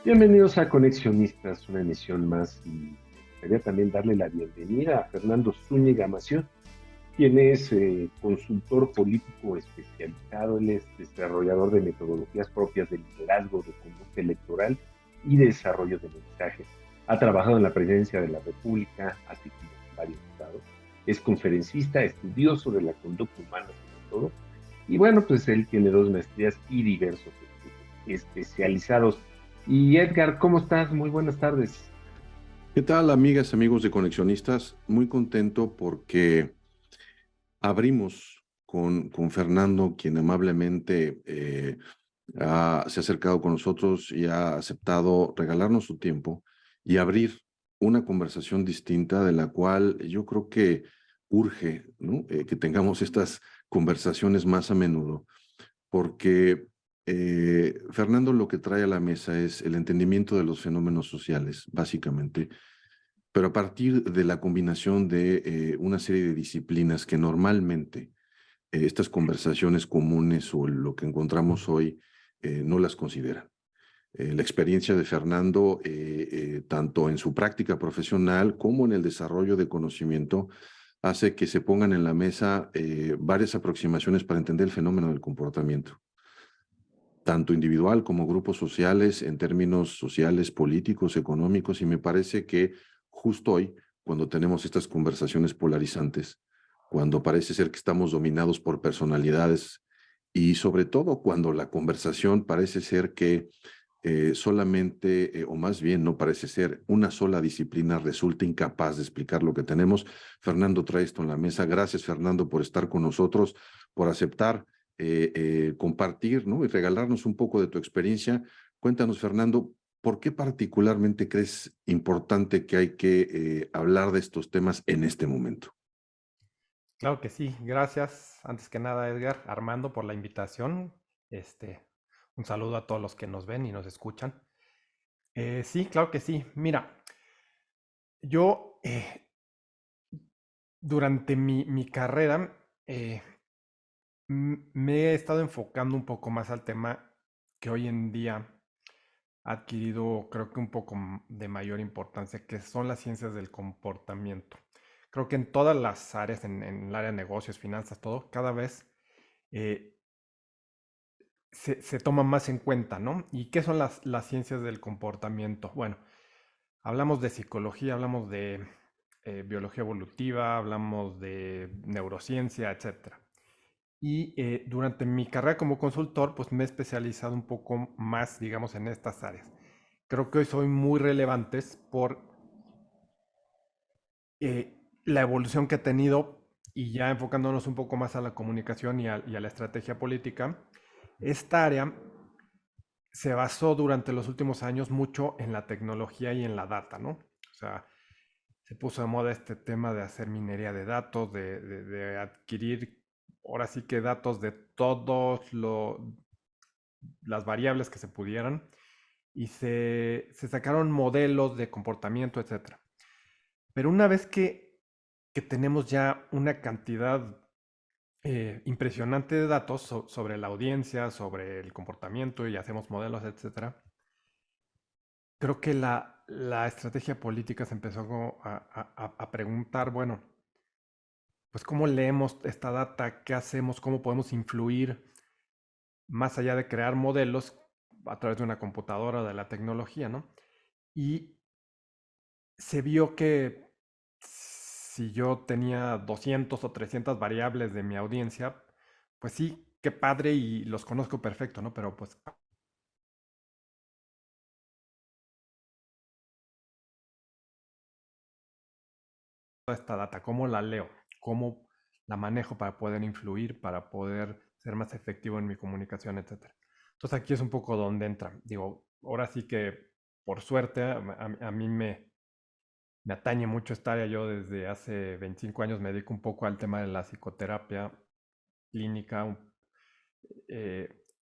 Bienvenidos a Conexionistas, una emisión más y me gustaría también darle la bienvenida a Fernando Zúñiga Massieu, quien es consultor político especializado, él es desarrollador de metodologías propias de liderazgo, de conducta electoral y desarrollo de mensajes. Ha trabajado en la presidencia de la República, así como en varios estados. Es conferencista, estudioso de la conducta humana sobre todo, y bueno, pues él tiene dos maestrías y diversos estudios especializados. Y Edgar, ¿cómo estás? Muy buenas tardes. ¿Qué tal, amigas, amigos de Conexionistas? Muy contento porque abrimos con Fernando, quien amablemente se ha acercado con nosotros y ha aceptado regalarnos su tiempo y abrir una conversación distinta de la cual yo creo que urge, ¿no? Que tengamos estas conversaciones más a menudo, porque Fernando lo que trae a la mesa es el entendimiento de los fenómenos sociales, básicamente, pero a partir de la combinación de una serie de disciplinas que normalmente estas conversaciones comunes o lo que encontramos hoy no las consideran. La experiencia de Fernando, tanto en su práctica profesional como en el desarrollo de conocimiento, hace que se pongan en la mesa varias aproximaciones para entender el fenómeno del comportamiento, tanto individual como grupos sociales, en términos sociales, políticos, económicos, y me parece que justo hoy, cuando tenemos estas conversaciones polarizantes, cuando parece ser que estamos dominados por personalidades y sobre todo cuando la conversación parece ser que solamente, o más bien no parece ser, una sola disciplina resulta incapaz de explicar lo que tenemos. Fernando trae esto en la mesa. Gracias, Fernando, por estar con nosotros, por aceptar compartir, ¿no? Y regalarnos un poco de tu experiencia. Cuéntanos, Fernando, ¿por qué particularmente crees importante que hay que hablar de estos temas en este momento? Claro que sí, gracias. Antes que nada, Edgar, Armando, por la invitación. Este, un saludo a todos los que nos ven y nos escuchan. Sí, claro que sí. Mira, yo durante mi carrera me he estado enfocando un poco más al tema que hoy en día ha adquirido, creo que un poco de mayor importancia, que son las ciencias del comportamiento. Creo que en todas las áreas, en el área de negocios, finanzas, todo, cada vez eh, se toma más en cuenta, ¿no? ¿Y qué son las ciencias del comportamiento? Bueno, hablamos de psicología, hablamos de biología evolutiva, hablamos de neurociencia, etcétera. Y durante mi carrera como consultor, pues me he especializado un poco más, digamos, en estas áreas. Creo que hoy son muy relevantes por la evolución que ha tenido y ya enfocándonos un poco más a la comunicación y a la estrategia política. Esta área se basó durante los últimos años mucho en la tecnología y en la data, ¿no? O sea, se puso de moda este tema de hacer minería de datos, de adquirir, ahora sí que datos de todas las variables que se pudieran y se sacaron modelos de comportamiento, etcétera. Pero una vez que tenemos ya una cantidad impresionante de datos sobre la audiencia, sobre el comportamiento y hacemos modelos, etcétera, creo que la estrategia política se empezó a preguntar, bueno, pues cómo leemos esta data, qué hacemos, cómo podemos influir más allá de crear modelos a través de una computadora o de la tecnología, ¿no? Y se vio que si yo tenía 200 o 300 variables de mi audiencia, pues sí, qué padre y los conozco perfecto, ¿no? Pero pues toda esta data, ¿cómo la leo? ¿Cómo la manejo para poder influir, para poder ser más efectivo en mi comunicación, etcétera? Entonces aquí es un poco donde entra. Digo, ahora sí que por suerte a mí me atañe mucho esta área. Yo desde hace 25 años me dedico un poco al tema de la psicoterapia clínica,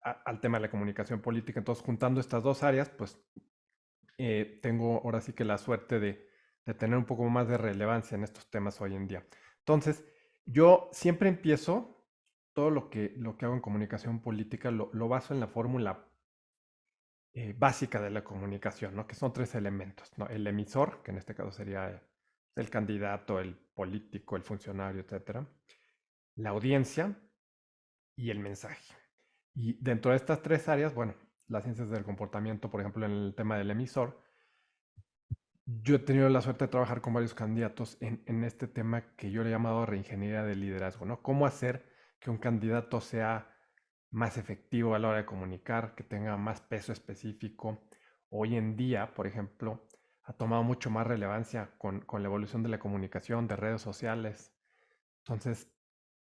al tema de la comunicación política. Entonces, juntando estas dos áreas, pues tengo ahora sí que la suerte de tener un poco más de relevancia en estos temas hoy en día. Entonces, yo siempre empiezo todo lo que hago en comunicación política, lo baso en la fórmula básica de la comunicación, ¿no? Que son tres elementos, ¿no? El emisor, que en este caso sería el candidato, el político, el funcionario, etcétera. La audiencia y el mensaje. Y dentro de estas tres áreas, bueno, las ciencias del comportamiento, por ejemplo, en el tema del emisor, yo he tenido la suerte de trabajar con varios candidatos en este tema que yo le he llamado reingeniería del liderazgo, ¿no? Cómo hacer que un candidato sea más efectivo a la hora de comunicar, que tenga más peso específico. Hoy en día, por ejemplo, ha tomado mucho más relevancia con la evolución de la comunicación, de redes sociales. Entonces,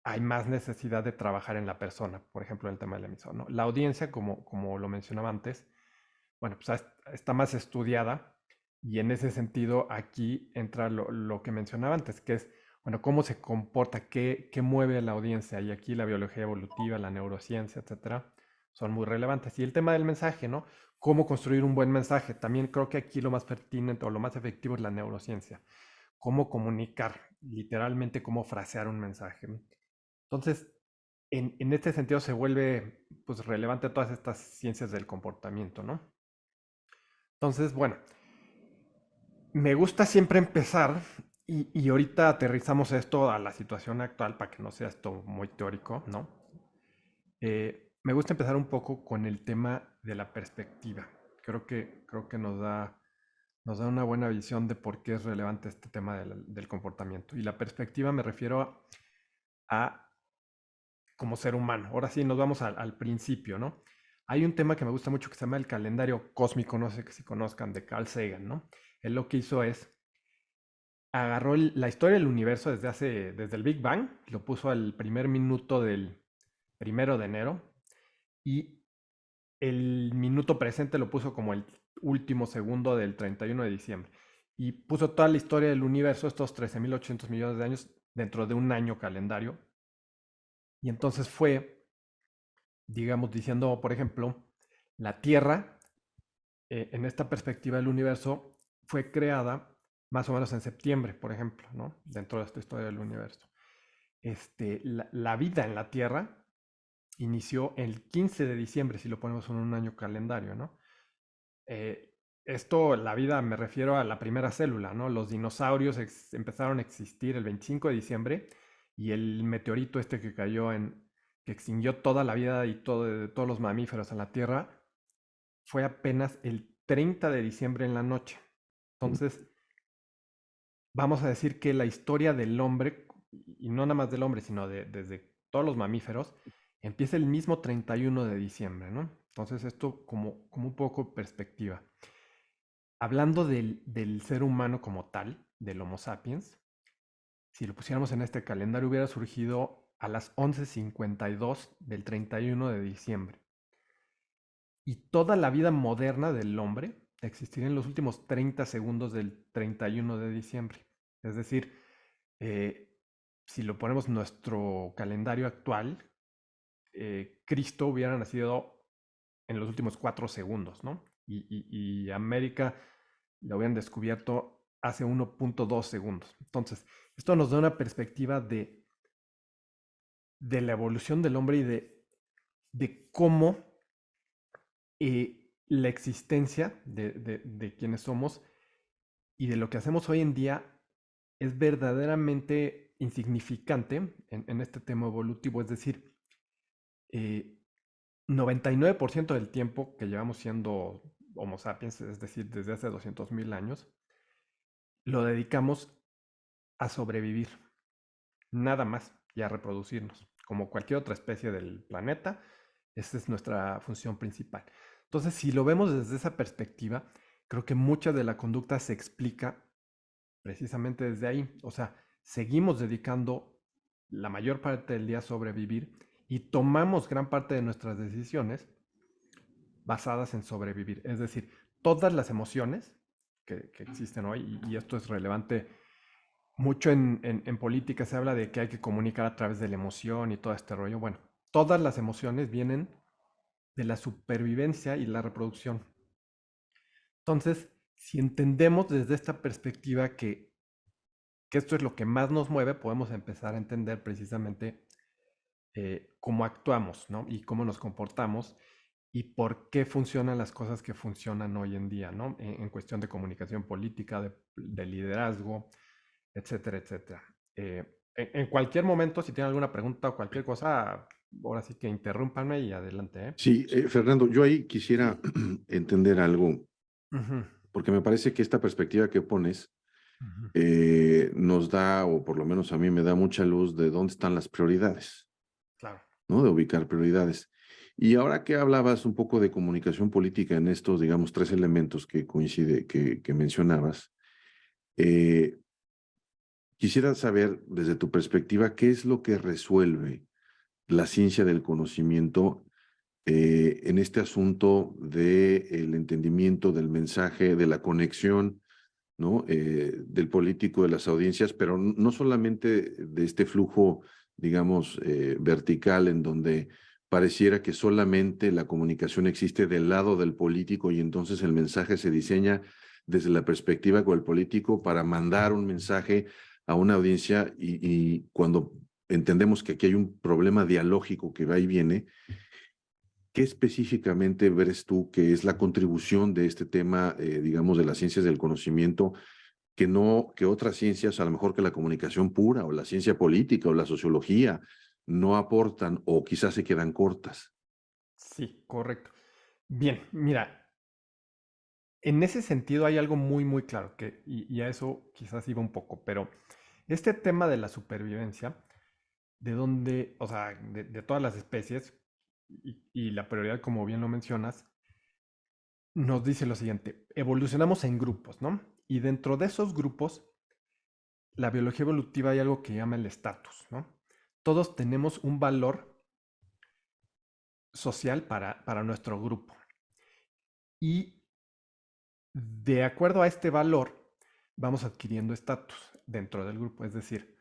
hay más necesidad de trabajar en la persona, por ejemplo, en el tema del emisor, ¿no? La audiencia, como lo mencionaba antes, bueno, pues está más estudiada y en ese sentido aquí entra lo que mencionaba antes, que es, bueno, cómo se comporta, qué mueve a la audiencia. Y aquí la biología evolutiva, la neurociencia, etcétera, son muy relevantes. Y el tema del mensaje, ¿no? Cómo construir un buen mensaje. También creo que aquí lo más pertinente o lo más efectivo es la neurociencia. Cómo comunicar, literalmente cómo frasear un mensaje. Entonces, en este sentido se vuelve pues relevante todas estas ciencias del comportamiento, ¿no? Entonces, bueno, me gusta siempre empezar y ahorita aterrizamos esto a la situación actual para que no sea esto muy teórico, ¿no? Me gusta empezar un poco con el tema de la perspectiva. Creo que nos da una buena visión de por qué es relevante este tema del comportamiento. Y la perspectiva me refiero a como ser humano. Ahora sí, nos vamos al principio, ¿no? Hay un tema que me gusta mucho que se llama el calendario cósmico, no sé si conozcan, de Carl Sagan, ¿no? Él lo que hizo es, agarró la historia del universo desde el Big Bang, lo puso al primer minuto del 1 de enero y el minuto presente lo puso como el último segundo del 31 de diciembre. Y puso toda la historia del universo, estos 13.800 millones de años, dentro de un año calendario. Y entonces fue, digamos, diciendo, por ejemplo, la Tierra, en esta perspectiva del universo, fue creada más o menos en septiembre, por ejemplo, ¿no? Dentro de esta historia del universo. La vida en la Tierra inició el 15 de diciembre, si lo ponemos en un año calendario, ¿no? La vida me refiero a la primera célula, ¿no? Los dinosaurios empezaron a existir el 25 de diciembre y el meteorito que cayó que extinguió toda la vida y todos los mamíferos en la Tierra, fue apenas el 30 de diciembre en la noche. Entonces, vamos a decir que la historia del hombre, y no nada más del hombre, sino desde todos los mamíferos, empieza el mismo 31 de diciembre, ¿no? Entonces, esto como un poco perspectiva. Hablando del ser humano como tal, del Homo sapiens, si lo pusiéramos en este calendario, hubiera surgido a las 11:52 del 31 de diciembre. Y toda la vida moderna del hombre existiría en los últimos 30 segundos del 31 de diciembre. Es decir, si lo ponemos en nuestro calendario actual, Cristo hubiera nacido en los últimos 4 segundos, ¿no? Y América lo habían descubierto hace 1.2 segundos. Entonces, esto nos da una perspectiva de la evolución del hombre y de cómo la existencia de quienes somos y de lo que hacemos hoy en día es verdaderamente insignificante en este tema evolutivo. Es decir, 99% del tiempo que llevamos siendo Homo sapiens, es decir, desde hace 200.000 años, lo dedicamos a sobrevivir, nada más, y a reproducirnos. Como cualquier otra especie del planeta, esa es nuestra función principal. Entonces, si lo vemos desde esa perspectiva, creo que mucha de la conducta se explica precisamente desde ahí. O sea, seguimos dedicando la mayor parte del día a sobrevivir y tomamos gran parte de nuestras decisiones basadas en sobrevivir. Es decir, todas las emociones que existen hoy, y esto es relevante, mucho en política se habla de que hay que comunicar a través de la emoción y todo este rollo. Bueno, todas las emociones vienen de la supervivencia y la reproducción. Entonces, si entendemos desde esta perspectiva que esto es lo que más nos mueve, podemos empezar a entender precisamente cómo actuamos, ¿no? Y cómo nos comportamos y por qué funcionan las cosas que funcionan hoy en día, ¿no? En cuestión de comunicación política, de liderazgo, etcétera, etcétera. En cualquier momento, si tienen alguna pregunta o cualquier cosa, ahora sí que interrúmpanme y adelante, ¿eh? Sí, Fernando, yo ahí quisiera entender algo, Ujú, porque me parece que esta perspectiva que pones ujú, nos da, o por lo menos a mí me da mucha luz de dónde están las prioridades, claro. ¿no? De ubicar prioridades. Y ahora que hablabas un poco de comunicación política en estos, digamos, tres elementos que mencionabas, eh, quisiera saber desde tu perspectiva qué es lo que resuelve la ciencia del conocimiento en este asunto del entendimiento del mensaje, de la conexión, ¿no? Del político, de las audiencias, pero no solamente de este flujo, digamos, vertical en donde pareciera que solamente la comunicación existe del lado del político y entonces el mensaje se diseña desde la perspectiva con el político para mandar un mensaje a una audiencia y cuando entendemos que aquí hay un problema dialógico que va y viene, ¿qué específicamente ves tú que es la contribución de este tema, digamos, de las ciencias del conocimiento, que no, que otras ciencias, a lo mejor que la comunicación pura o la ciencia política o la sociología, no aportan o quizás se quedan cortas? Sí, correcto. Bien, mira, en ese sentido hay algo muy, muy claro, y a eso quizás iba un poco, pero este tema de la supervivencia, de donde, o sea, de todas las especies, y la prioridad, como bien lo mencionas, nos dice lo siguiente: evolucionamos en grupos, ¿no? Y dentro de esos grupos, la biología evolutiva hay algo que llama el estatus, ¿no? Todos tenemos un valor social para nuestro grupo. Y de acuerdo a este valor, vamos adquiriendo estatus dentro del grupo. Es decir,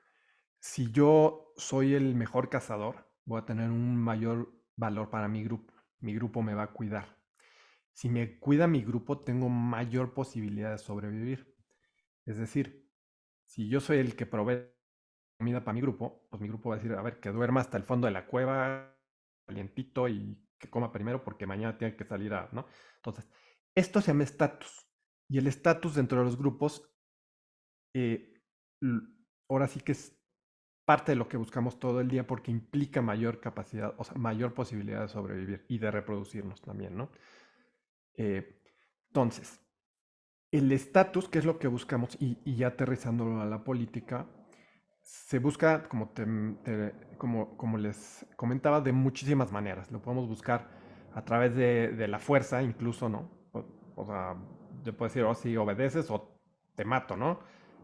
si yo soy el mejor cazador, voy a tener un mayor valor para mi grupo. Mi grupo me va a cuidar. Si me cuida mi grupo, tengo mayor posibilidad de sobrevivir. Es decir, si yo soy el que provee comida para mi grupo, pues mi grupo va a decir, a ver, que duerma hasta el fondo de la cueva, calientito y que coma primero porque mañana tiene que salir a, ¿no? Entonces, esto se llama estatus. Y el estatus dentro de los grupos, eh, ahora sí que es parte de lo que buscamos todo el día porque implica mayor capacidad, o sea, mayor posibilidad de sobrevivir y de reproducirnos también, ¿no? Eh, entonces, el estatus, que es lo que buscamos, y ya aterrizándolo a la política, se busca, como les comentaba, de muchísimas maneras. Lo podemos buscar a través de la fuerza, incluso, ¿no? O sea, yo puedo decir, oh, si obedeces o te mato, ¿no?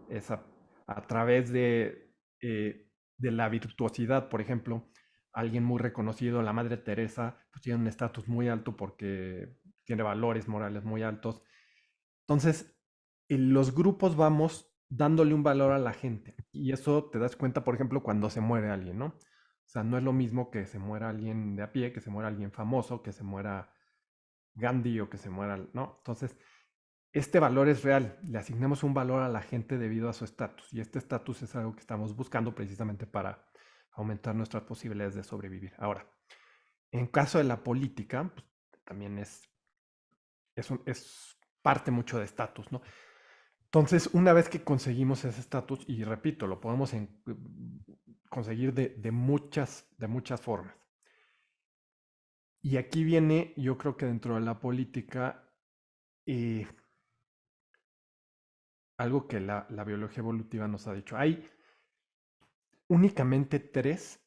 Es a través de la virtuosidad, por ejemplo. Alguien muy reconocido, la Madre Teresa, pues tiene un estatus muy alto porque tiene valores morales muy altos. Entonces, en los grupos vamos dándole un valor a la gente. Y eso te das cuenta, por ejemplo, cuando se muere alguien, ¿no? O sea, no es lo mismo que se muera alguien de a pie, que se muera alguien famoso, que se muera Gandhi o que se muera, ¿no? Entonces, este valor es real. Le asignamos un valor a la gente debido a su estatus. Y este estatus es algo que estamos buscando precisamente para aumentar nuestras posibilidades de sobrevivir. Ahora, en caso de la política, pues, también es parte mucho de estatus, ¿no? Entonces, una vez que conseguimos ese estatus, y repito, lo podemos conseguir de muchas formas. Y aquí viene, yo creo que dentro de la política, eh, algo que la biología evolutiva nos ha dicho. Hay únicamente tres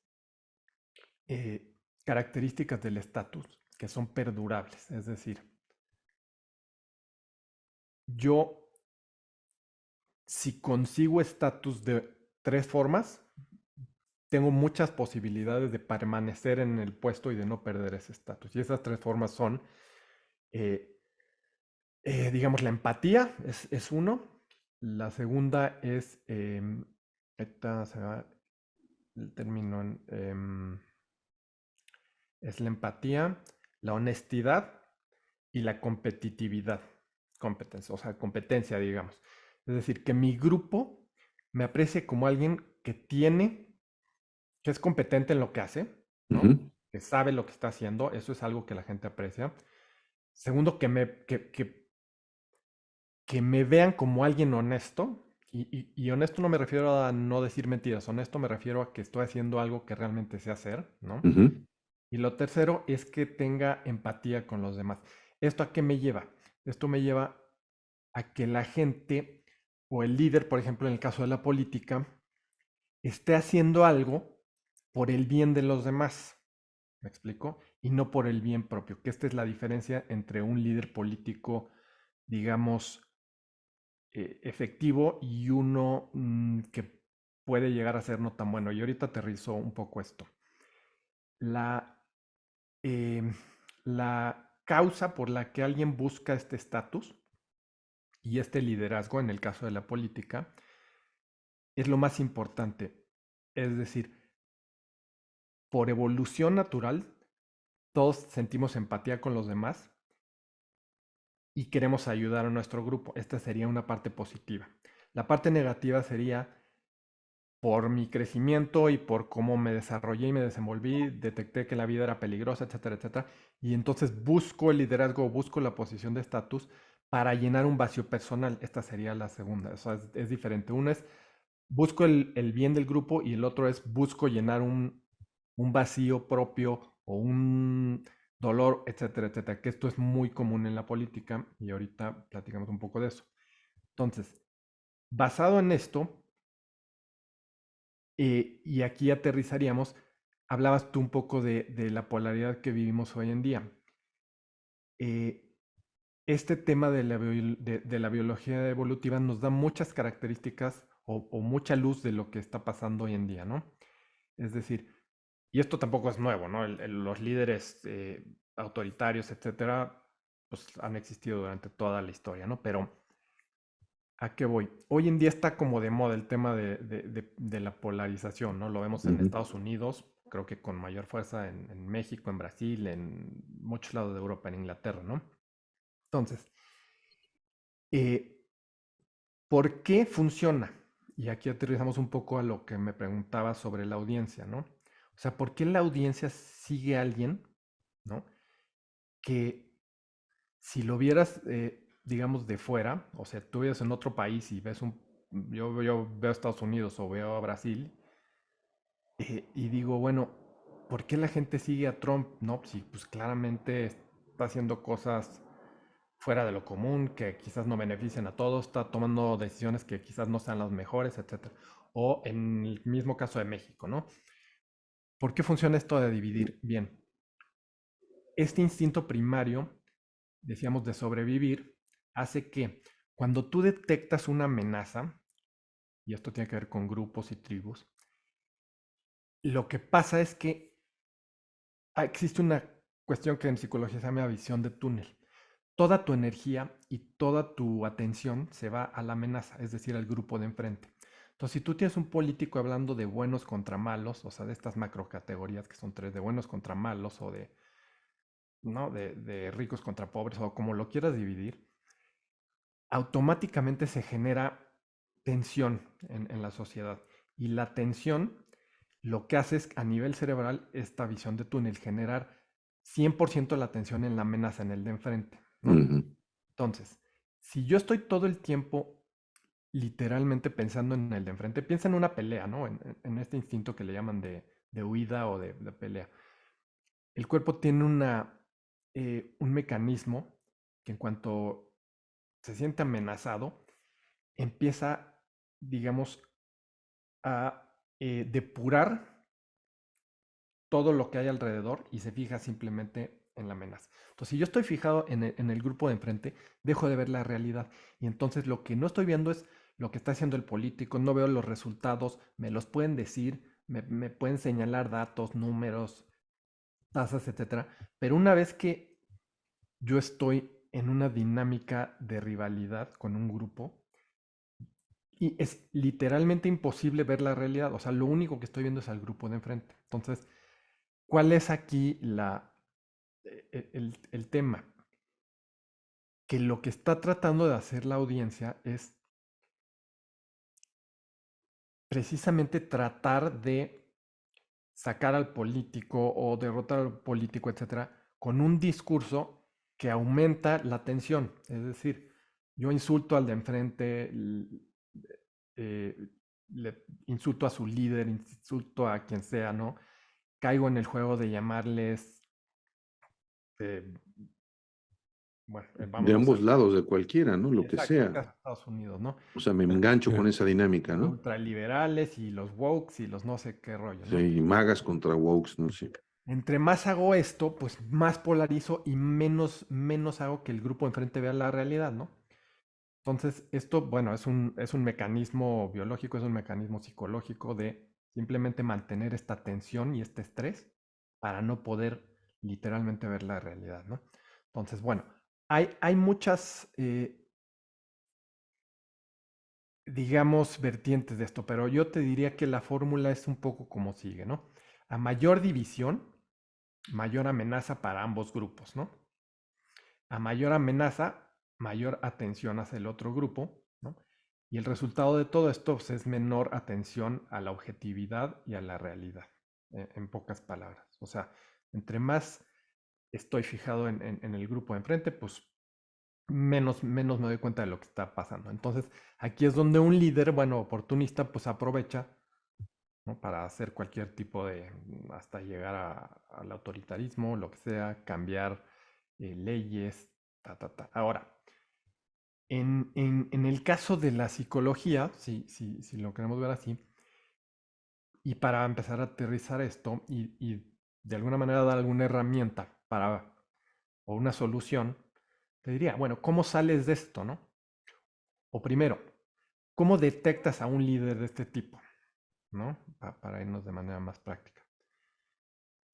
características del estatus que son perdurables. Es decir, yo, si consigo estatus de tres formas, tengo muchas posibilidades de permanecer en el puesto y de no perder ese estatus. Y esas tres formas son, eh, digamos, la empatía es uno. La segunda es, ahorita se va el término, es la empatía, la honestidad y la competitividad. Competencia, o sea, competencia, digamos. Es decir, que mi grupo me aprecie como alguien que es competente en lo que hace, ¿no? Ujú. que sabe lo que está haciendo, eso es algo que la gente aprecia. Segundo, que me vean como alguien honesto. Y honesto no me refiero a no decir mentiras, honesto me refiero a que estoy haciendo algo que realmente sé hacer, ¿no? Ujú, Y lo tercero es que tenga empatía con los demás. ¿Esto a qué me lleva? Esto me lleva a que la gente o el líder, por ejemplo, en el caso de la política, esté haciendo algo por el bien de los demás. ¿Me explico? Y no por el bien propio, que esta es la diferencia entre un líder político, digamos, efectivo y uno que puede llegar a ser no tan bueno. Y ahorita aterrizo un poco esto. La, eh, la causa por la que alguien busca este estatus y este liderazgo, en el caso de la política, es lo más importante. Es decir, por evolución natural, todos sentimos empatía con los demás y queremos ayudar a nuestro grupo. Esta sería una parte positiva. La parte negativa sería por mi crecimiento y por cómo me desarrollé y me desenvolví, detecté que la vida era peligrosa, etcétera, etcétera. Y entonces busco el liderazgo, busco la posición de estatus para llenar un vacío personal. Esta sería la segunda. O sea, es diferente. Uno es busco el bien del grupo y el otro es busco llenar un vacío propio o un dolor, etcétera, etcétera. Que esto es muy común en la política y ahorita platicamos un poco de eso. Entonces, basado en esto, y aquí aterrizaríamos, hablabas tú un poco de la polaridad que vivimos hoy en día. Eh, este tema de la biología evolutiva nos da muchas características o mucha luz de lo que está pasando hoy en día, ¿no? Es decir, y esto tampoco es nuevo, ¿no? Los líderes autoritarios, etcétera, pues han existido durante toda la historia, ¿no? Pero ¿a qué voy? Hoy en día está como de moda el tema de la polarización, ¿no? Lo vemos en ujú. Estados Unidos, creo que con mayor fuerza en México, en Brasil, en muchos lados de Europa, en Inglaterra, ¿no? Entonces, eh, ¿por qué funciona? Y aquí aterrizamos un poco a lo que me preguntaba sobre la audiencia, ¿no? O sea, ¿por qué la audiencia sigue a alguien, ¿no? Que si lo vieras, digamos, de fuera, o sea, tú vives en otro país y ves yo veo Estados Unidos o veo a Brasil, y digo, bueno, ¿por qué la gente sigue a Trump? No, si pues claramente está haciendo cosas fuera de lo común, que quizás no beneficien a todos, está tomando decisiones que quizás no sean las mejores, etcétera. O en el mismo caso de México, ¿no? ¿Por qué funciona esto de dividir? Bien, este instinto primario, decíamos, de sobrevivir, hace que cuando tú detectas una amenaza, y esto tiene que ver con grupos y tribus, lo que pasa es que existe una cuestión que en psicología se llama visión de túnel. Toda tu energía y toda tu atención se va a la amenaza, es decir, al grupo de enfrente. Entonces, si tú tienes un político hablando de buenos contra malos, o sea, de estas macrocategorías que son tres, de buenos contra malos o de, ¿no? de ricos contra pobres o como lo quieras dividir, automáticamente se genera tensión en la sociedad. Y la tensión lo que hace es a nivel cerebral esta visión de túnel, generar 100% la atención en la amenaza, en el de enfrente, ¿no? Ujú, Entonces, si yo estoy todo el tiempo literalmente pensando en el de enfrente, piensa en una pelea, ¿no? En este instinto que le llaman de huida o de pelea. El cuerpo tiene un mecanismo que en cuanto se siente amenazado, empieza, digamos, a depurar todo lo que hay alrededor y se fija simplemente en la amenaza. Entonces, si yo estoy fijado en el grupo de enfrente, dejo de ver la realidad. Y entonces lo que no estoy viendo es lo que está haciendo el político, no veo los resultados, me los pueden decir, me pueden señalar datos, números, tasas, etcétera. Pero una vez que yo estoy en una dinámica de rivalidad con un grupo, y es literalmente imposible ver la realidad. O sea, lo único que estoy viendo es al grupo de enfrente. Entonces, ¿cuál es aquí el tema? Que lo que está tratando de hacer la audiencia es precisamente tratar de sacar al político o derrotar al político, etcétera, con un discurso que aumenta la tensión. Es decir, yo insulto al de enfrente, le insulto a su líder, insulto a quien sea, ¿no? Caigo en el juego de llamarles, eh, bueno, De vámonos ambos al... lados, de cualquiera, ¿no? Lo que Exacto, el sea. caso de Estados Unidos, ¿no? O sea, me engancho con esa dinámica, Los ¿no? ultraliberales y los wokes y los no sé qué rollo, ¿no? Sí, magas contra wokes, ¿no? Sí. Entre más hago esto, pues más polarizo y menos hago que el grupo enfrente vea la realidad, ¿no? Entonces, esto, bueno, es un mecanismo biológico, es un mecanismo psicológico de simplemente mantener esta tensión y este estrés para no poder literalmente ver la realidad, ¿no? Entonces, bueno, hay muchas, digamos, vertientes de esto, pero yo te diría que la fórmula es un poco como sigue, ¿no? A mayor división, mayor amenaza para ambos grupos, ¿no? A mayor amenaza, mayor atención hacia el otro grupo, ¿no? Y el resultado de todo esto pues, es menor atención a la objetividad y a la realidad, en pocas palabras. O sea, entre más estoy fijado en el grupo de enfrente, pues menos me doy cuenta de lo que está pasando. Entonces, aquí es donde un líder, bueno, oportunista, pues aprovecha, ¿no? Para hacer cualquier tipo de, hasta llegar al autoritarismo, lo que sea, cambiar leyes, ta. Ahora, en el caso de la psicología, si lo queremos ver así, y para empezar a aterrizar esto y de alguna manera dar alguna herramienta para, o una solución, te diría, bueno, ¿cómo sales de esto, no? O primero, ¿cómo detectas a un líder de este tipo? ¿No? Para irnos de manera más práctica.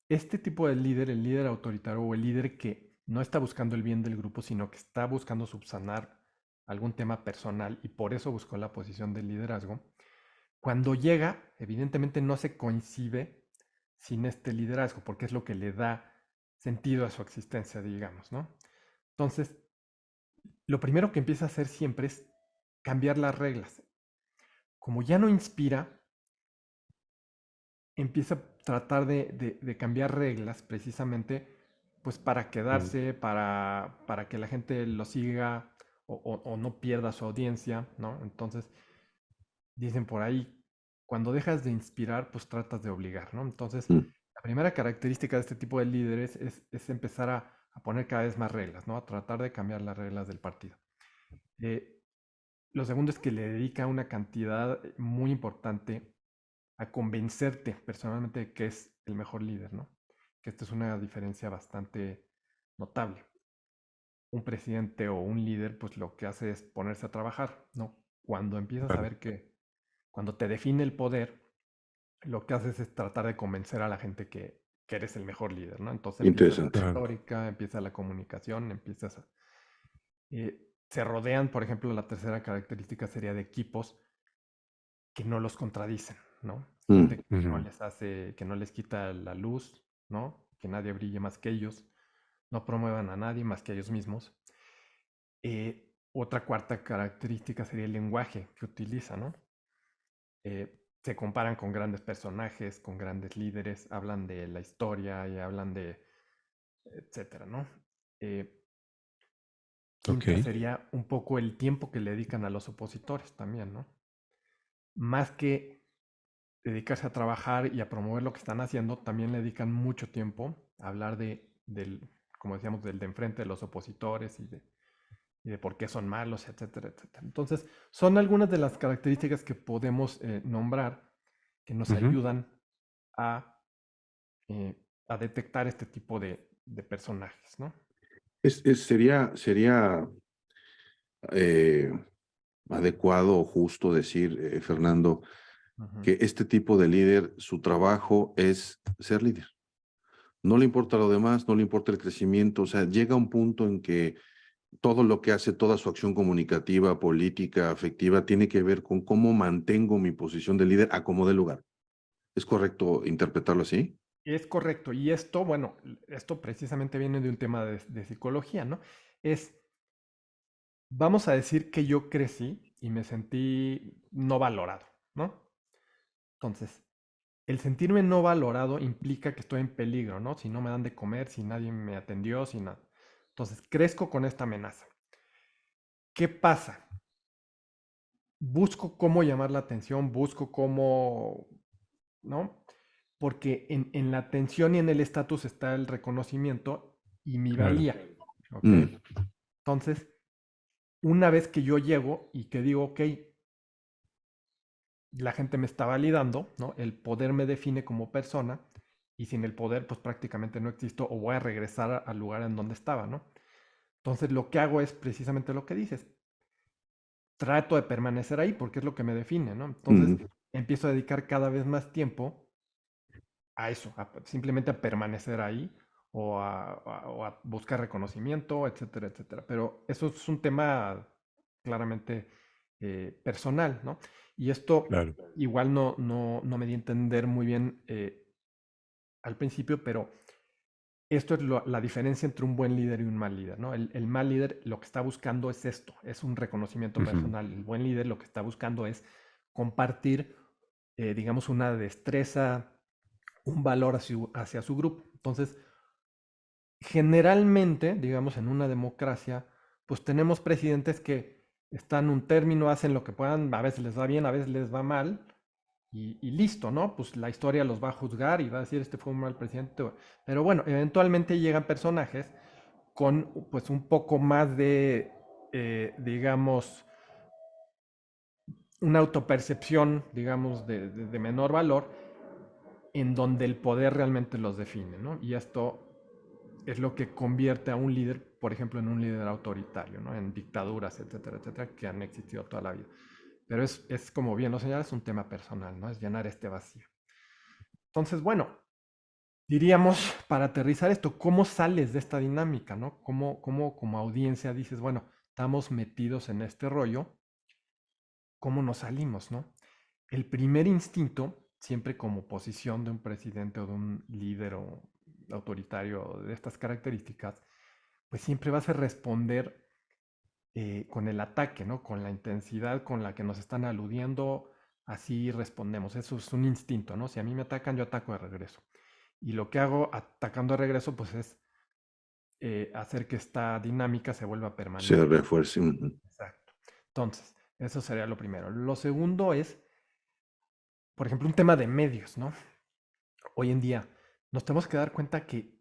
Este tipo de líder, el líder autoritario o el líder que no está buscando el bien del grupo, sino que está buscando subsanar algún tema personal y por eso buscó la posición de liderazgo, cuando llega, evidentemente no se coincide sin este liderazgo, porque es lo que le da sentido a su existencia, digamos, ¿no? Entonces, lo primero que empieza a hacer siempre es cambiar las reglas. Como ya no inspira, empieza a tratar de cambiar reglas precisamente pues para quedarse, para que la gente lo siga o no pierda su audiencia, ¿no? Entonces, dicen por ahí, cuando dejas de inspirar, pues tratas de obligar, ¿no? Entonces, Mm. la primera característica de este tipo de líderes es empezar a poner cada vez más reglas, ¿no? A tratar de cambiar las reglas del partido. Eh, lo segundo es que le dedica una cantidad muy importante a convencerte personalmente de que es el mejor líder, ¿no? Que esta es una diferencia bastante notable. Un presidente o un líder, pues lo que hace es ponerse a trabajar, ¿no? Cuando empiezas a Claro. ver que, cuando te define el poder, lo que haces es tratar de convencer a la gente que eres el mejor líder, ¿no? Entonces empieza la Interesante. Claro. retórica, empieza la comunicación, empiezas a... se rodean, por ejemplo, la tercera característica sería de equipos que no los contradicen, ¿no? Gente Mm. que no Ujú. les hace, que no les quita la luz, ¿no? Que nadie brille más que ellos, no promuevan a nadie más que a ellos mismos. Otra cuarta característica sería el lenguaje que utiliza, ¿no? Se comparan con grandes personajes, con grandes líderes, hablan de la historia y hablan de, etcétera, ¿no? Ok. Quinta sería un poco el tiempo que le dedican a los opositores también, ¿no? Más que dedicarse a trabajar y a promover lo que están haciendo, también le dedican mucho tiempo a hablar del, como decíamos, del de enfrente de los opositores y de por qué son malos, etcétera, etcétera. Entonces, son algunas de las características que podemos nombrar que nos Ujú. ayudan a, eh, a detectar este tipo de personajes, ¿no? Sería eh, adecuado o justo decir, Fernando, Ujú. que este tipo de líder, su trabajo es ser líder. No le importa lo demás, no le importa el crecimiento, o sea, llega un punto en que todo lo que hace, toda su acción comunicativa, política, afectiva, tiene que ver con cómo mantengo mi posición de líder a como dé lugar. ¿Es correcto interpretarlo así? Es correcto. Y esto, bueno, esto precisamente viene de un tema de psicología, ¿no? Es, vamos a decir que yo crecí y me sentí no valorado, ¿no? Entonces, el sentirme no valorado implica que estoy en peligro, ¿no? Si no me dan de comer, si nadie me atendió, si nada. Entonces, crezco con esta amenaza. ¿Qué pasa? Busco cómo llamar la atención, busco cómo, ¿no? Porque en la atención y en el estatus está el reconocimiento y mi Claro. valía, ¿ok? Mm, Entonces, una vez que yo llego y que digo, ok, la gente me está validando, ¿no? El poder me define como persona y sin el poder, pues prácticamente no existo o voy a regresar al lugar en donde estaba, ¿no? Entonces, lo que hago es precisamente lo que dices. Trato de permanecer ahí porque es lo que me define, ¿no? Entonces, mm, empiezo a dedicar cada vez más tiempo a eso, simplemente a permanecer ahí o a buscar reconocimiento, etcétera, etcétera. Pero eso es un tema claramente personal, ¿no? Y esto claro. igual no me di a entender muy bien al principio, pero esto es la diferencia entre un buen líder y un mal líder, ¿no? El mal líder lo que está buscando es esto, es un reconocimiento Ujú. personal. El buen líder lo que está buscando es compartir, digamos, una destreza, un valor hacia su grupo. Entonces, generalmente, digamos, en una democracia, pues tenemos presidentes que están un término, hacen lo que puedan, a veces les va bien, a veces les va mal, y listo, ¿no? Pues la historia los va a juzgar y va a decir, este fue un mal presidente. Pero bueno, eventualmente llegan personajes con pues un poco más de, digamos, una autopercepción, digamos, de menor valor, en donde el poder realmente los define, ¿no? Y esto es lo que convierte a un líder, por ejemplo, en un líder autoritario, ¿no? En dictaduras, etcétera, etcétera, que han existido toda la vida. Pero es como bien lo señalas, un tema personal, ¿no? Es llenar este vacío. Entonces, bueno, diríamos, para aterrizar esto, ¿cómo sales de esta dinámica, ¿no? ¿Cómo como audiencia dices, bueno, estamos metidos en este rollo, ¿cómo nos salimos, no? El primer instinto, siempre como posición de un presidente o de un líder o autoritario de estas características, pues siempre va a ser responder con el ataque, ¿no? Con la intensidad con la que nos están aludiendo, así respondemos. Eso es un instinto, ¿no? Si a mí me atacan, yo ataco de regreso. Y lo que hago atacando de regreso, pues es hacer que esta dinámica se vuelva Se permanente. refuerce. Ujú. Exacto. Entonces, eso sería lo primero. Lo segundo es, por ejemplo, un tema de medios, ¿no? Hoy en día nos tenemos que dar cuenta que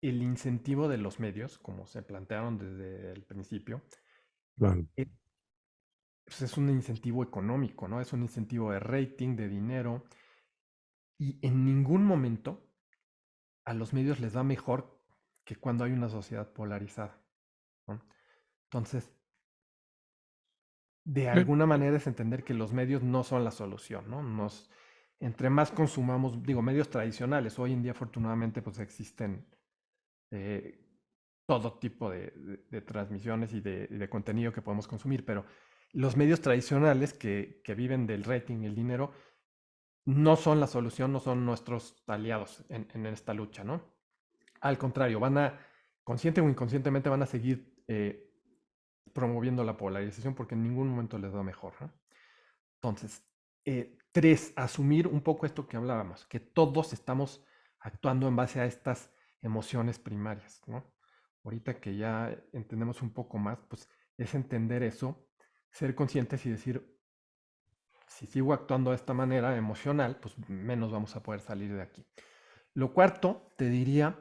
el incentivo de los medios, como se plantearon desde el principio, Claro. eh, pues es un incentivo económico, ¿no? Es un incentivo de rating, de dinero, y en ningún momento a los medios les va mejor que cuando hay una sociedad polarizada, ¿no? Entonces, de Sí. alguna manera es entender que los medios no son la solución, ¿no? Entre más consumamos, digo, medios tradicionales, hoy en día afortunadamente pues existen eh, todo tipo de transmisiones y de contenido que podemos consumir, pero los medios tradicionales que viven del rating y el dinero no son la solución, no son nuestros aliados en esta lucha, ¿no? Al contrario, consciente o inconscientemente van a seguir promoviendo la polarización porque en ningún momento les va mejor, ¿no? Entonces, tres, asumir un poco esto que hablábamos, que todos estamos actuando en base a estas emociones primarias, ¿no? Ahorita que ya entendemos un poco más, pues es entender eso, ser conscientes y decir, si sigo actuando de esta manera emocional, pues menos vamos a poder salir de aquí. Lo cuarto, te diría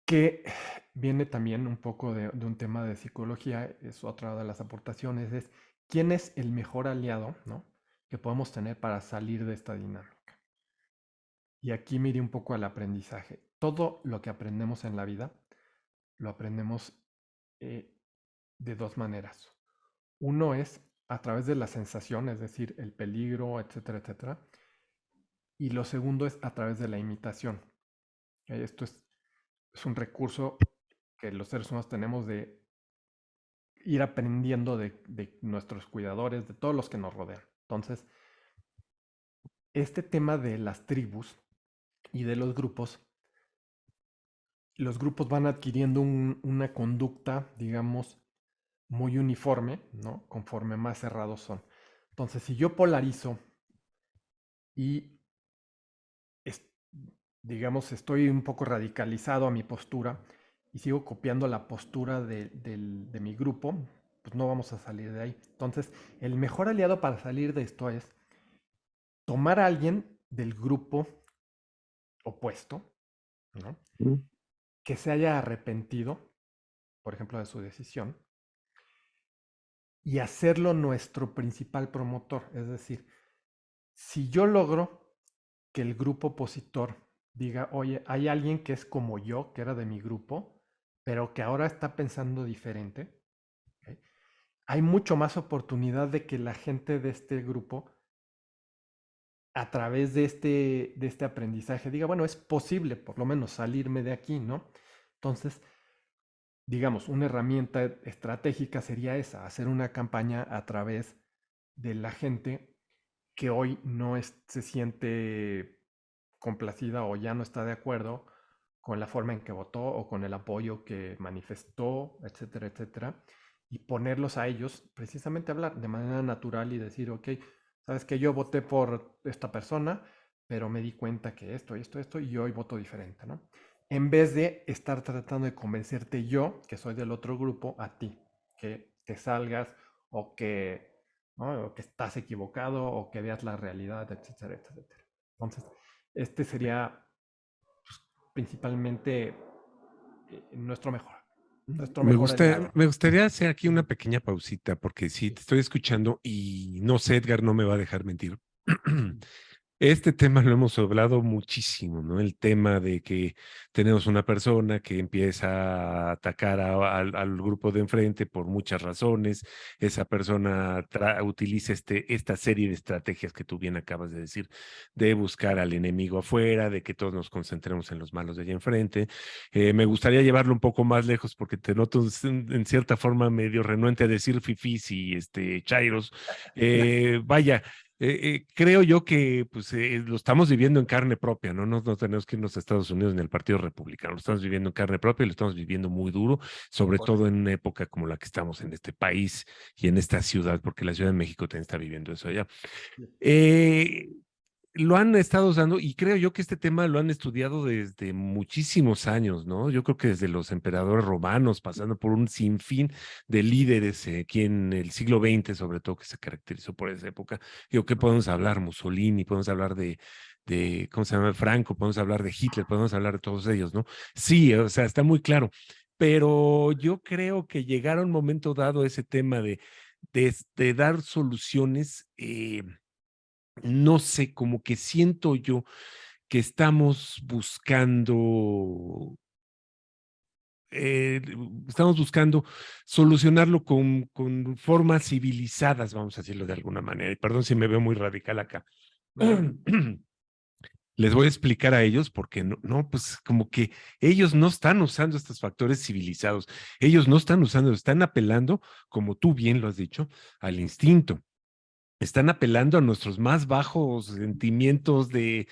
que viene también un poco de un tema de psicología, es otra de las aportaciones, es quién es el mejor aliado, ¿no? Que podemos tener para salir de esta dinámica. Y aquí mire un poco al aprendizaje. Todo lo que aprendemos en la vida lo aprendemos eh, de dos maneras. Uno es a través de la sensación, es decir, el peligro, etcétera, etcétera. Y lo segundo es a través de la imitación. Esto es un recurso que los seres humanos tenemos de ir aprendiendo de nuestros cuidadores, de todos los que nos rodean. Entonces, este tema de las tribus y de los grupos van adquiriendo una conducta, digamos, muy uniforme, ¿no? Conforme más cerrados son. Entonces, si yo polarizo y digamos, estoy un poco radicalizado a mi postura y sigo copiando la postura de mi grupo, pues no vamos a salir de ahí. Entonces, el mejor aliado para salir de esto es tomar a alguien del grupo opuesto, ¿no? Mm. Que se haya arrepentido, por ejemplo, de su decisión, y hacerlo nuestro principal promotor. Es decir, si yo logro que el grupo opositor diga, oye, hay alguien que es como yo, que era de mi grupo, pero que ahora está pensando diferente, ¿ok? Hay mucho más oportunidad de que la gente de este grupo, a través de este aprendizaje, diga, bueno, es posible por lo menos salirme de aquí, ¿no? Entonces, digamos, una herramienta estratégica sería esa, hacer una campaña a través de la gente que hoy no se siente complacida o ya no está de acuerdo con la forma en que votó o con el apoyo que manifestó, etcétera, etcétera, y ponerlos a ellos precisamente a hablar de manera natural y decir, ok, sabes que yo voté por esta persona, pero me di cuenta que esto, y hoy voto diferente, ¿no? En vez de estar tratando de convencerte yo, que soy del otro grupo, a ti, que te salgas o que, ¿no? O que estás equivocado o que veas la realidad, etcétera, etcétera. Entonces, este sería principalmente nuestro mejor aliado. Me gustaría hacer aquí una pequeña pausita, porque sí, Sí. te estoy escuchando y no sé, Edgar no me va a dejar mentir. Este tema lo hemos hablado muchísimo, ¿no? El tema de que tenemos una persona que empieza a atacar al grupo de enfrente por muchas razones. Esa persona utiliza esta serie de estrategias que tú bien acabas de decir, de buscar al enemigo afuera, de que todos nos concentremos en los malos de allá enfrente. Me gustaría llevarlo un poco más lejos porque te noto en cierta forma medio renuente a decir fifís y chairos. Vaya, creo yo que pues, lo estamos viviendo en carne propia, ¿no? No tenemos que irnos a Estados Unidos ni al Partido Republicano, lo estamos viviendo en carne propia y lo estamos viviendo muy duro, sobre todo Correcto. en una época como la que estamos en este país y en esta ciudad, porque la Ciudad de México también está viviendo eso allá. Eh, lo han estado usando y creo yo que este tema lo han estudiado desde muchísimos años, ¿no? Yo creo que desde los emperadores romanos, pasando por un sinfín de líderes aquí en el siglo XX, sobre todo, que se caracterizó por esa época. Digo, ¿qué podemos hablar? Mussolini, podemos hablar ¿cómo se llama? Franco, podemos hablar de Hitler, podemos hablar de todos ellos, ¿no? Sí, o sea, está muy claro. Pero yo creo que llegar a un momento dado ese tema de dar soluciones, no sé, como que siento yo que eh, estamos buscando solucionarlo con formas civilizadas, vamos a decirlo de alguna manera. Y perdón si me veo muy radical acá. No, no. Les voy a explicar a ellos porque no, pues como que ellos no están usando estos factores civilizados. Ellos no están usando, están apelando, como tú bien lo has dicho, al instinto. Están apelando a nuestros más bajos sentimientos de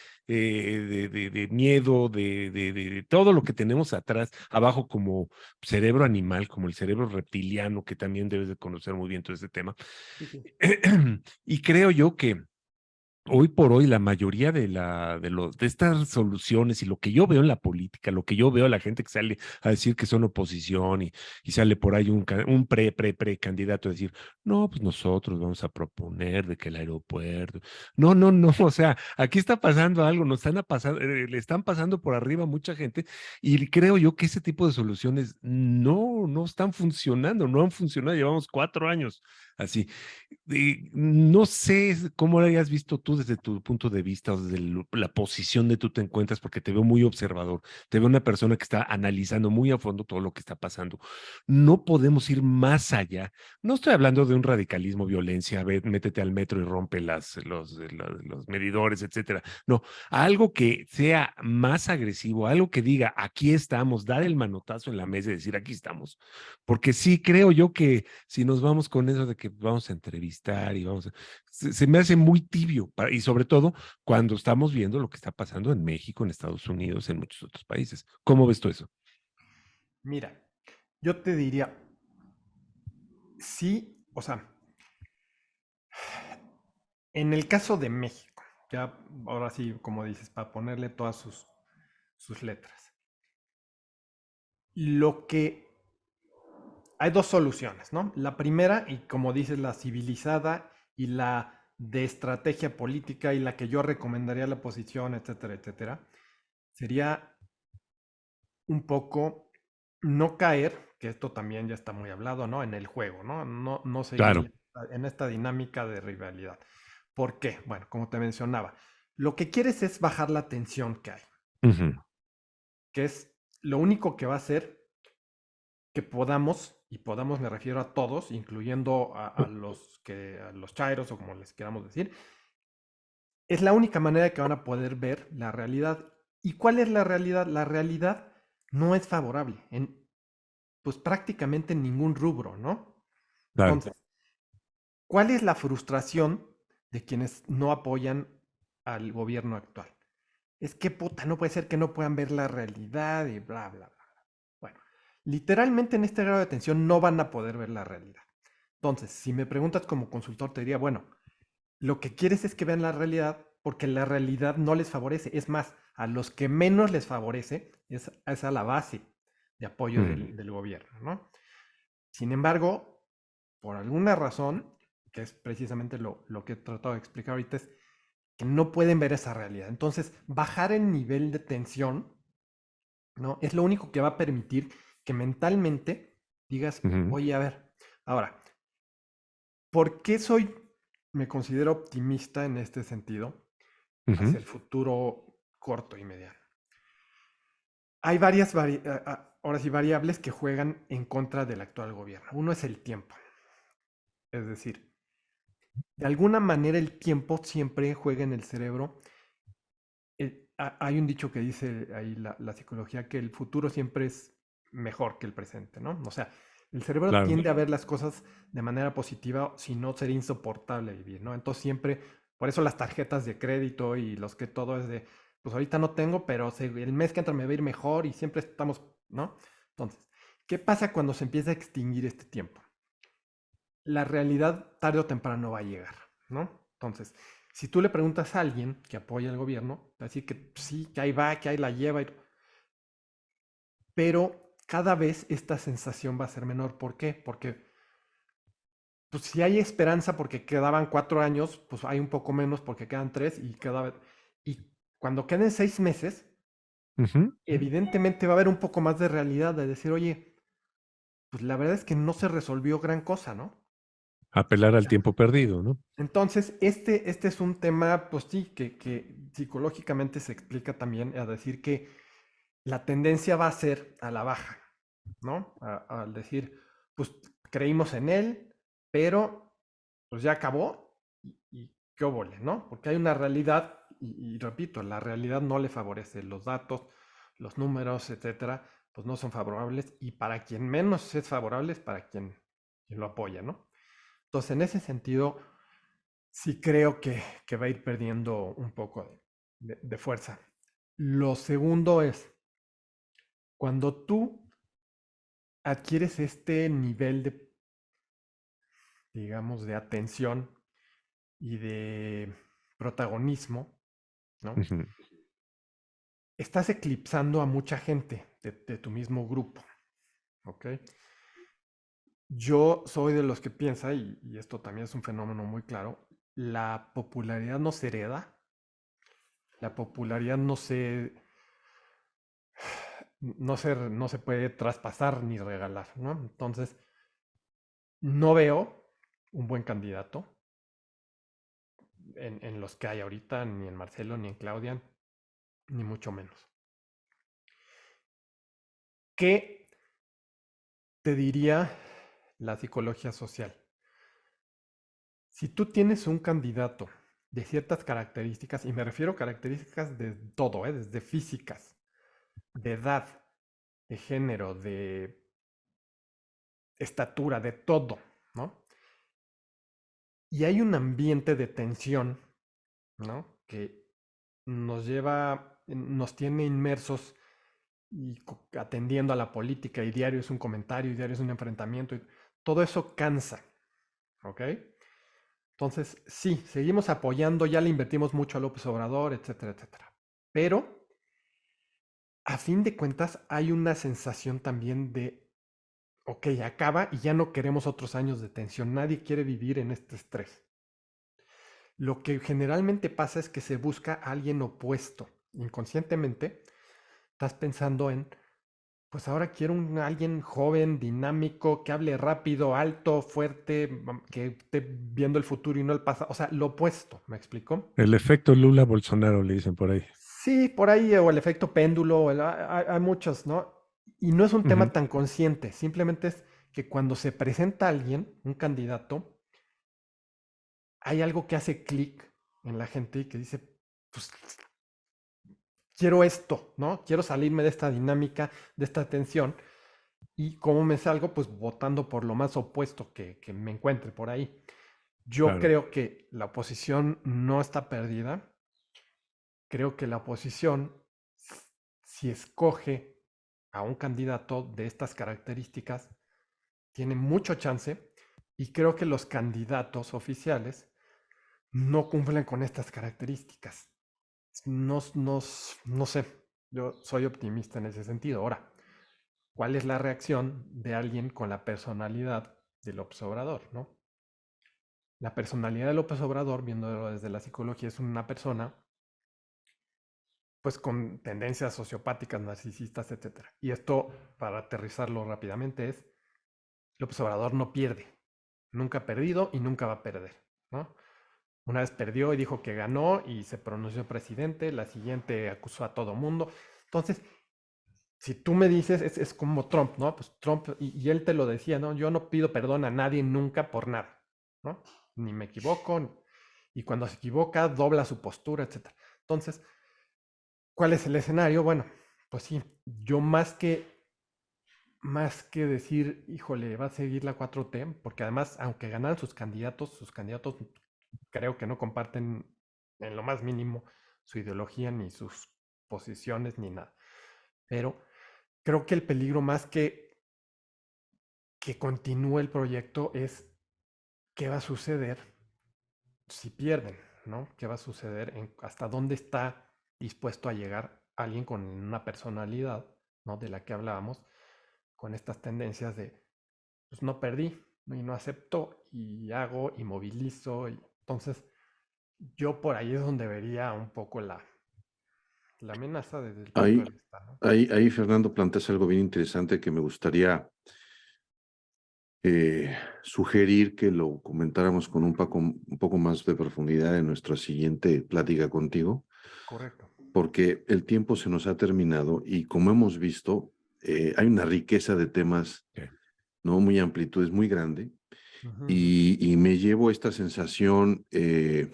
miedo, de todo lo que tenemos atrás, abajo como cerebro animal, como el cerebro reptiliano, que también debes de conocer muy bien todo este tema. Sí, sí. Y creo yo que hoy por hoy la mayoría de estas soluciones y lo que yo veo en la política, lo que yo veo a la gente que sale a decir que son oposición y sale por ahí un pre candidato a decir, no, pues nosotros vamos a proponer de que el aeropuerto, no, o sea, aquí está pasando algo, le están pasando por arriba a mucha gente y creo yo que ese tipo de soluciones no están funcionando, no han funcionado, llevamos 4 años así. No sé cómo lo hayas visto tú desde tu punto de vista o desde la posición de tú te encuentras, porque te veo muy observador, te veo una persona que está analizando muy a fondo todo lo que está pasando. No podemos ir más allá. No estoy hablando de un radicalismo, violencia, métete al metro y rompe los medidores, etcétera. No, algo que sea más agresivo, algo que diga, aquí estamos, dar el manotazo en la mesa y decir, aquí estamos. Porque sí creo yo que si nos vamos con eso de que vamos a entrevistar y se me hace muy tibio y sobre todo cuando estamos viendo lo que está pasando en México, en Estados Unidos, en muchos otros países. ¿Cómo ves tú eso? Mira, yo te diría, sí, o sea, en el caso de México, ya ahora sí, como dices, para ponerle todas sus sus letras. Lo que hay dos soluciones, ¿no? La primera, y como dices, la civilizada y la de estrategia política y la que yo recomendaría a la oposición, etcétera, etcétera, sería un poco no caer, que esto también ya está muy hablado, ¿no? En el juego, ¿no? No Claro. seguir en esta dinámica de rivalidad. ¿Por qué? Bueno, como te mencionaba, lo que quieres es bajar la tensión que hay, Ujú. que es lo único que va a hacer que podamos, y podamos me refiero a todos, incluyendo a los chairos o como les queramos decir, es la única manera que van a poder ver la realidad. ¿Y cuál es la realidad? La realidad no es favorable en pues prácticamente en ningún rubro, ¿no? Claro. Entonces, ¿cuál es la frustración de quienes no apoyan al gobierno actual? Es que puta, no puede ser que no puedan ver la realidad y bla, bla, bla. Bueno, literalmente en este grado de tensión no van a poder ver la realidad. Entonces, si me preguntas como consultor, te diría, bueno, lo que quieres es que vean la realidad porque la realidad no les favorece. Es más, a los que menos les favorece es a la base de apoyo Mm. del gobierno, ¿no? Sin embargo, por alguna razón, que es precisamente lo que he tratado de explicar ahorita, es que no pueden ver esa realidad. Entonces, bajar el nivel de tensión, ¿no? Es lo único que va a permitir que mentalmente digas, Ujú. oye, a ver, ahora, ¿por qué me considero optimista en este sentido Ujú. hacia el futuro corto y mediano? Hay varias, ahora sí, variables que juegan en contra del actual gobierno. Uno es el tiempo. Es decir, de alguna manera el tiempo siempre juega en el cerebro. Hay un dicho que dice ahí la psicología que el futuro siempre es mejor que el presente, ¿no? O sea, el cerebro Claro. tiende a ver las cosas de manera positiva, si no sería insoportable vivir, ¿no? Entonces siempre, por eso las tarjetas de crédito y los que todo es de, pues ahorita no tengo, pero el mes que entra me va a ir mejor y siempre estamos, ¿no? Entonces, ¿qué pasa cuando se empieza a extinguir este tiempo? La realidad tarde o temprano va a llegar, ¿no? Entonces, si tú le preguntas a alguien que apoya al gobierno, va a decir que sí, que ahí va, que ahí la lleva, pero cada vez esta sensación va a ser menor. ¿Por qué? Porque pues, si hay esperanza porque quedaban 4 años, pues hay un poco menos porque quedan 3 y cada vez... Y cuando queden 6 meses, Ujú. evidentemente va a haber un poco más de realidad de decir, oye, pues la verdad es que no se resolvió gran cosa, ¿no? Apelar al tiempo perdido, ¿no? Entonces, este es un tema, pues sí, que psicológicamente se explica también a decir que la tendencia va a ser a la baja, ¿no? Al decir, pues creímos en él, pero pues ya acabó y qué óvole, ¿no? Porque hay una realidad, y repito, la realidad no le favorece, los datos, los números, etcétera, pues no son favorables, y para quien menos es favorable es para quien lo apoya, ¿no? Entonces, en ese sentido sí creo que va a ir perdiendo un poco de fuerza. Lo segundo es, cuando tú adquieres este nivel de, digamos, de atención y de protagonismo, ¿no? Ujú. Estás eclipsando a mucha gente de tu mismo grupo, ¿ok? Yo soy de los que piensa, y esto también es un fenómeno muy claro, la popularidad no se hereda, la popularidad no se puede traspasar ni regalar, ¿no? Entonces, no veo un buen candidato en los que hay ahorita, ni en Marcelo, ni en Claudia, ni mucho menos. ¿Qué te diría la psicología social? Si tú tienes un candidato de ciertas características, y me refiero a características de todo, desde físicas, de edad, de género, de estatura, de todo, ¿no? Y hay un ambiente de tensión, ¿no? Que nos tiene inmersos y atendiendo a la política, y diario es un comentario, y diario es un enfrentamiento, y todo eso cansa, ¿ok? Entonces, sí, seguimos apoyando, ya le invertimos mucho a López Obrador, etcétera, etcétera. Pero a fin de cuentas hay una sensación también de, ok, acaba y ya no queremos otros años de tensión. Nadie quiere vivir en este estrés. Lo que generalmente pasa es que se busca a alguien opuesto. Inconscientemente, estás pensando en, pues ahora quiero alguien joven, dinámico, que hable rápido, alto, fuerte, que esté viendo el futuro y no el pasado. O sea, lo opuesto, ¿me explico? El efecto Lula-Bolsonaro, le dicen por ahí. Sí, por ahí, o el efecto péndulo, hay muchos, ¿no? Y no es un tema Ujú. tan consciente, simplemente es que cuando se presenta alguien, un candidato, hay algo que hace clic en la gente y que dice, pues quiero esto, ¿no? Quiero salirme de esta dinámica, de esta tensión. ¿Y cómo me salgo? Pues votando por lo más opuesto que me encuentre por ahí. Yo Claro. creo que la oposición no está perdida. Creo que la oposición, si escoge a un candidato de estas características, tiene mucho chance. Y creo que los candidatos oficiales no cumplen con estas características. No sé, yo soy optimista en ese sentido. Ahora, ¿cuál es la reacción de alguien con la personalidad de López Obrador, no? La personalidad de López Obrador, viéndolo desde la psicología, es una persona pues con tendencias sociopáticas, narcisistas, etcétera. Y esto, para aterrizarlo rápidamente, es López Obrador no pierde, nunca ha perdido y nunca va a perder, ¿no? Una vez perdió y dijo que ganó y se pronunció presidente, la siguiente acusó a todo mundo. Entonces, si tú me dices, es como Trump, ¿no? Pues Trump, y él te lo decía, ¿no? Yo no pido perdón a nadie nunca por nada, ¿no? Ni me equivoco, y cuando se equivoca, dobla su postura, etcétera. Entonces, ¿cuál es el escenario? Bueno, pues sí, yo más que decir, híjole, va a seguir la 4T, porque además, aunque ganaran sus candidatos creo que no comparten en lo más mínimo su ideología, ni sus posiciones, ni nada. Pero creo que el peligro más que continúe el proyecto es qué va a suceder si pierden, ¿no? ¿Qué va a suceder? ¿Hasta dónde está dispuesto a llegar alguien con una personalidad, ¿no? De la que hablábamos, con estas tendencias de, pues no perdí y no acepto y hago y movilizo. Entonces, yo por ahí es donde vería un poco la amenaza desde el punto de Ahí, vista, ¿no? ahí, Fernando, planteas algo bien interesante que me gustaría sugerir que lo comentáramos con un poco más de profundidad en nuestra siguiente plática contigo, Correcto. porque el tiempo se nos ha terminado y como hemos visto, hay una riqueza de temas, Sí. ¿no? Muy amplitud, es muy grande, Ujú, ujú. y me llevo esta sensación de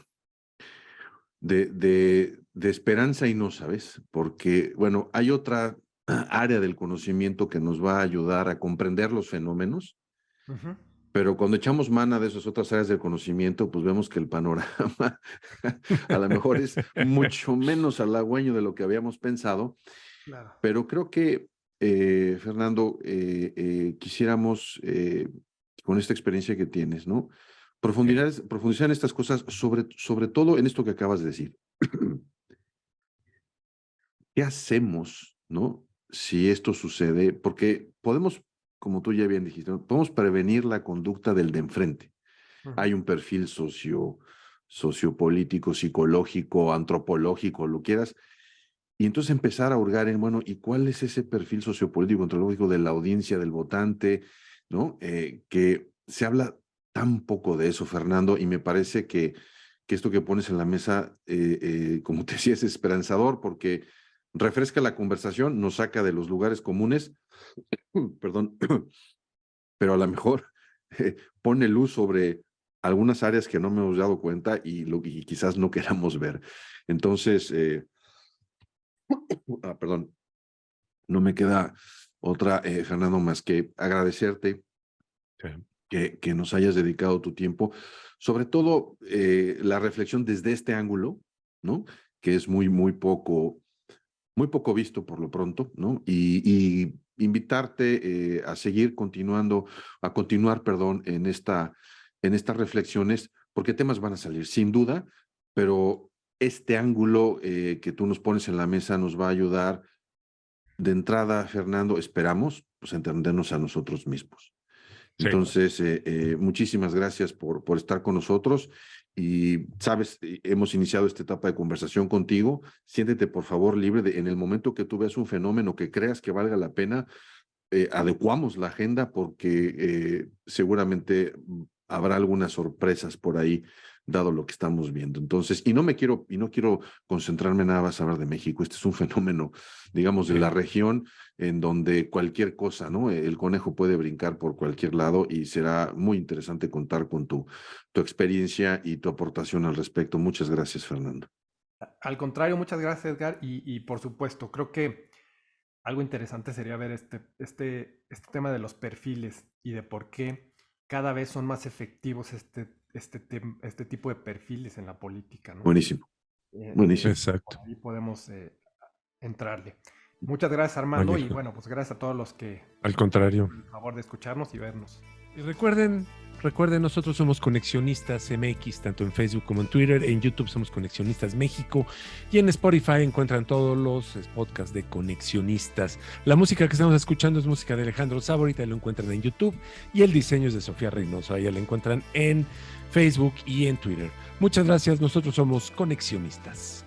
esperanza y no, ¿sabes? Porque, bueno, hay otra área del conocimiento que nos va a ayudar a comprender los fenómenos, Ujú. pero cuando echamos mano de esas otras áreas del conocimiento, pues vemos que el panorama a lo mejor es mucho menos halagüeño de lo que habíamos pensado, Claro. pero creo que, Fernando, quisiéramos, con esta experiencia que tienes, ¿no? Sí. Profundizar en estas cosas, sobre todo en esto que acabas de decir. ¿Qué hacemos, no? Si esto sucede, porque podemos, como tú ya bien dijiste, ¿no? Podemos prevenir la conducta del de enfrente. Ujú. Hay un perfil sociopolítico, psicológico, antropológico, lo quieras, y entonces empezar a hurgar en, bueno, ¿y cuál es ese perfil sociopolítico, antropológico de la audiencia, del votante, ¿no? Que se habla tan poco de eso, Fernando, y me parece que esto que pones en la mesa, como te decía, es esperanzador porque refresca la conversación, nos saca de los lugares comunes, perdón, pero a lo mejor pone luz sobre algunas áreas que no me hemos dado cuenta y quizás no queramos ver. Entonces, perdón, no me queda otra, Fernando, más que agradecerte Sí. que nos hayas dedicado tu tiempo, sobre todo la reflexión desde este ángulo, ¿no? Que es muy poco visto por lo pronto, ¿no? Y invitarte a continuar, perdón, en estas reflexiones, porque temas van a salir, sin duda, pero este ángulo que tú nos pones en la mesa nos va a ayudar de entrada, Fernando, esperamos pues entendernos a nosotros mismos. Sí. Entonces, muchísimas gracias por estar con nosotros. Y, sabes, hemos iniciado esta etapa de conversación contigo. Siéntete, por favor, libre de, en el momento que tú veas un fenómeno que creas que valga la pena, adecuamos la agenda porque seguramente habrá algunas sorpresas por ahí, dado lo que estamos viendo. Entonces, y no quiero concentrarme nada más a hablar de México. Este es un fenómeno, digamos, de la región en donde cualquier cosa, ¿no? El conejo puede brincar por cualquier lado y será muy interesante contar con tu experiencia y tu aportación al respecto. Muchas gracias, Fernando. Al contrario, muchas gracias, Edgar. Y por supuesto, creo que algo interesante sería ver este tema de los perfiles y de por qué cada vez son más efectivos este tipo de perfiles en la política, ¿no? Buenísimo, buenísimo. Exacto. Por ahí podemos entrarle. Muchas gracias, Armando, y bueno, pues gracias a todos los que Al contrario. por el favor de escucharnos y vernos. Y recuerden, nosotros somos Conexionistas MX, tanto en Facebook como en Twitter. En YouTube somos Conexionistas México. Y en Spotify encuentran todos los podcasts de Conexionistas. La música que estamos escuchando es música de Alejandro Saborita, lo encuentran en YouTube. Y el diseño es de Sofía Reynoso, ahí la encuentran en Facebook y en Twitter. Muchas gracias, nosotros somos Conexionistas.